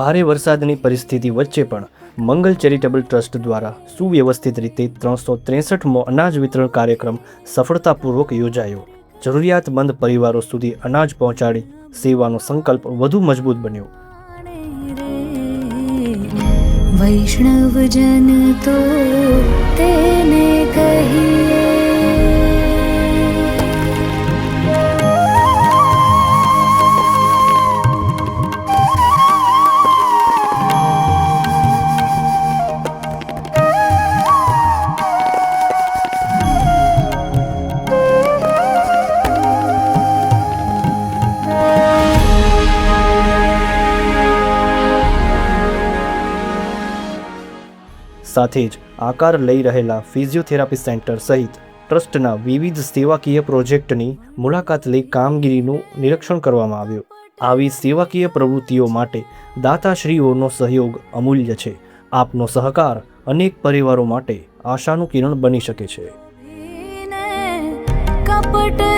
ભારે વરસાદની પરિસ્થિતિ વચ્ચે પણ મંગલ ચેરિટેબલ ટ્રસ્ટ દ્વારા સુવ્યવસ્થિત રીતે 363મો અનાજ વિતરણ કાર્યક્રમ સફળતાપૂર્વક યોજાયો। જરૂરિયાતમંદ પરિવારો સુધી અનાજ પહોંચાડી સેવાનો સંકલ્પ વધુ મજબૂત બન્યો। વૈષ્ણવજન તો તેને કહીએ। સાથે જ આકાર લઈ રહેલા ફિઝિયોથેરાપી સેન્ટર સહિત ટ્રસ્ટના વિવિધ સેવાકીય પ્રોજેક્ટની મુલાકાત લઈ કામગીરીનું નિરીક્ષણ કરવામાં આવ્યું। આવી સેવાકીય પ્રવૃત્તિઓ માટે દાતાશ્રીઓનો સહયોગ અમૂલ્ય છે। આપનો સહકાર અનેક પરિવારો માટે આશાનું કિરણ બની શકે છે। કપટ